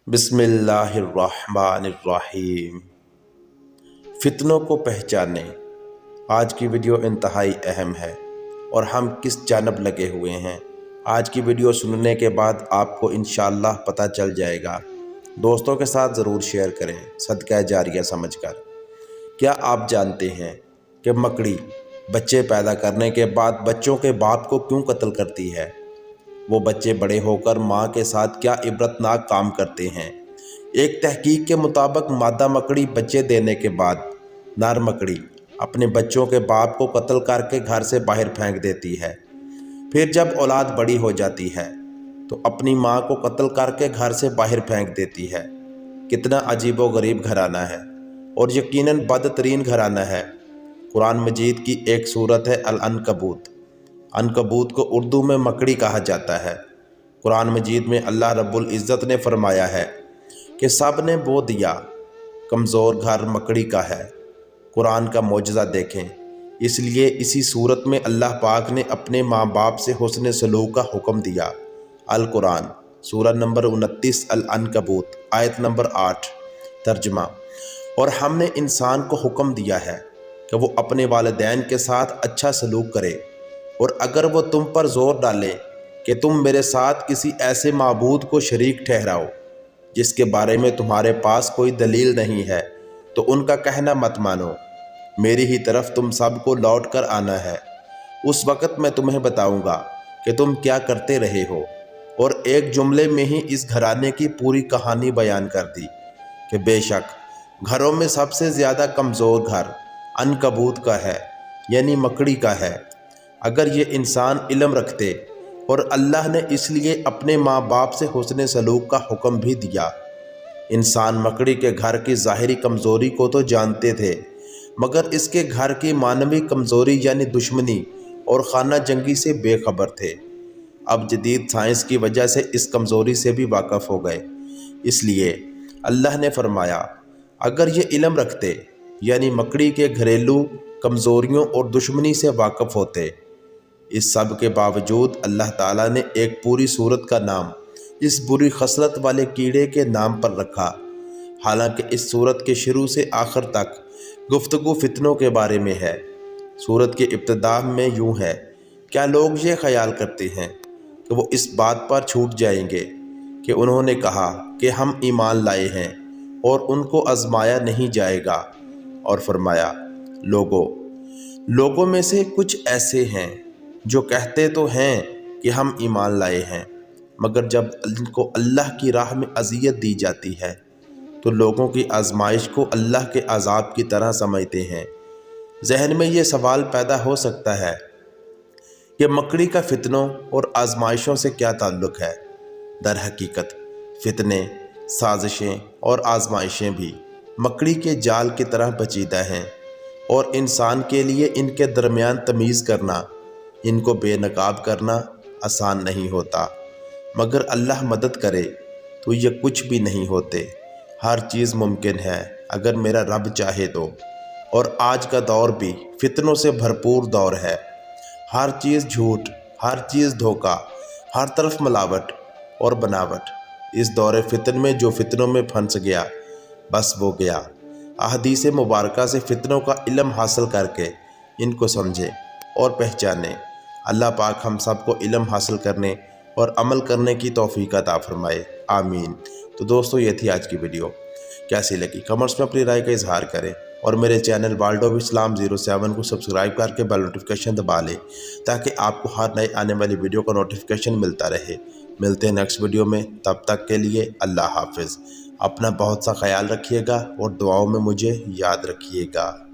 बिस्मिल्लाहिर्रहमानिर्रहीम। फितनों को पहचानें। आज की वीडियो इंतहाई अहम है और हम किस जानब लगे हुए हैं, आज की वीडियो सुनने के बाद आपको इंशाअल्लाह पता चल जाएगा। दोस्तों के साथ ज़रूर शेयर करें सदका जारिया समझकर। क्या आप जानते हैं कि मकड़ी बच्चे पैदा करने के बाद बच्चों के बाप को क्यों कत्ल करती है? वो बच्चे बड़े होकर माँ के साथ क्या इबरतनाक काम करते हैं। एक तहकीक के मुताबिक मादा मकड़ी बच्चे देने के बाद नर मकड़ी अपने बच्चों के बाप को कत्ल करके घर से बाहर फेंक देती है। फिर जब औलाद बड़ी हो जाती है तो अपनी माँ को कत्ल करके घर से बाहर फेंक देती है। कितना अजीबो गरीब घराना है और यकीनन बदतरीन घराना है। कुरान मजीद की एक सूरत है अल-अनकबूत। अनकबूत को उर्दू में मकड़ी कहा जाता है। कुरान मजीद में अल्लाह रब्बुल इज़्ज़त ने फरमाया है कि सब ने बो दिया, कमज़ोर घर मकड़ी का है। कुरान का मौजज़ा देखें। इसलिए इसी सूरत में अल्लाह पाक ने अपने माँ बाप से हुस्न सलूक का हुक्म दिया। अल कुरान सूरह नंबर 29 अल-अनकबूत आयत नंबर 8। तर्जमा। और हमने इंसान को हुक्म दिया है कि वो अपने वालिदैन के साथ अच्छा सलूक करे, और अगर वो तुम पर ज़ोर डाले कि तुम मेरे साथ किसी ऐसे माबूद को शरीक ठहराओ जिसके बारे में तुम्हारे पास कोई दलील नहीं है, तो उनका कहना मत मानो। मेरी ही तरफ तुम सब को लौट कर आना है। उस वक़्त मैं तुम्हें बताऊंगा कि तुम क्या करते रहे हो। और एक जुमले में ही इस घराने की पूरी कहानी बयान कर दी कि बेशक घरों में सबसे ज़्यादा कमज़ोर घर अनकबूत का है, यानी मकड़ी का है। अगर ये इंसान इल्म रखते, और अल्लाह ने इसलिए अपने माँ बाप से हुस्न सलूक का हुक्म भी दिया। इंसान मकड़ी के घर की ज़ाहिरी कमज़ोरी को तो जानते थे, मगर इसके घर की मानवी कमज़ोरी यानी दुश्मनी और खाना जंगी से बेखबर थे। अब जदीद साइंस की वजह से इस कमज़ोरी से भी वाक़फ़ हो गए। इसलिए अल्लाह ने फरमाया, अगर ये इल्म रखते यानी मकड़ी के घरेलू कमज़ोरियों और दुश्मनी से वाक़फ़ होते। इस सब के बावजूद अल्लाह ताला ने एक पूरी सूरत का नाम इस बुरी खसलत वाले कीड़े के नाम पर रखा। हालांकि इस सूरत के शुरू से आखिर तक गुफ्तगू फितनों के बारे में है। सूरत के इब्तिदा में यूँ है, क्या लोग ये ख्याल करते हैं कि वो इस बात पर छूट जाएंगे कि उन्होंने कहा कि हम ईमान लाए हैं और उनको आजमाया नहीं जाएगा। और फरमाया, लोगों में से कुछ ऐसे हैं जो कहते तो हैं कि हम ईमान लाए हैं, मगर जब इनको अल्लाह की राह में अज़ियत दी जाती है तो लोगों की आजमाइश को अल्लाह के अज़ाब की तरह समझते हैं। जहन में ये सवाल पैदा हो सकता है कि मकड़ी का फितनों और आजमाइशों से क्या ताल्लुक़ है। दर हकीकत फितने, साजिशें और आजमाइशें भी मकड़ी के जाल की तरह पेचीदा हैं, और इंसान के लिए इनके दरमियान तमीज़ करना, इनको बेनकाब करना आसान नहीं होता। मगर अल्लाह मदद करे तो ये कुछ भी नहीं होते। हर चीज़ मुमकिन है अगर मेरा रब चाहे तो। और आज का दौर भी फितनों से भरपूर दौर है। हर चीज़ झूठ, हर चीज़ धोखा, हर तरफ मिलावट और बनावट। इस दौर फितन में जो फितनों में फंस गया बस वो गया। अहदीस मुबारका से फितनों का इल्म हासिल करके इनको समझे और पहचाने। अल्लाह पाक हम सबको इल्म हासिल करने और अमल करने की तौफीक अता फरमाए, आमीन। तो दोस्तों, ये थी आज की वीडियो। कैसी लगी कमेंट्स में अपनी राय का इजहार करें, और मेरे चैनल वर्ल्ड ऑफ इस्लाम 07 को सब्सक्राइब करके बेल नोटिफिकेशन दबा लें ताकि आपको हर नई आने वाली वीडियो का नोटिफिकेशन मिलता रहे। मिलते हैं नेक्स्ट वीडियो में, तब तक के लिए अल्लाह हाफिज़। अपना बहुत सा ख्याल रखिएगा और दुआओं में मुझे याद रखिएगा।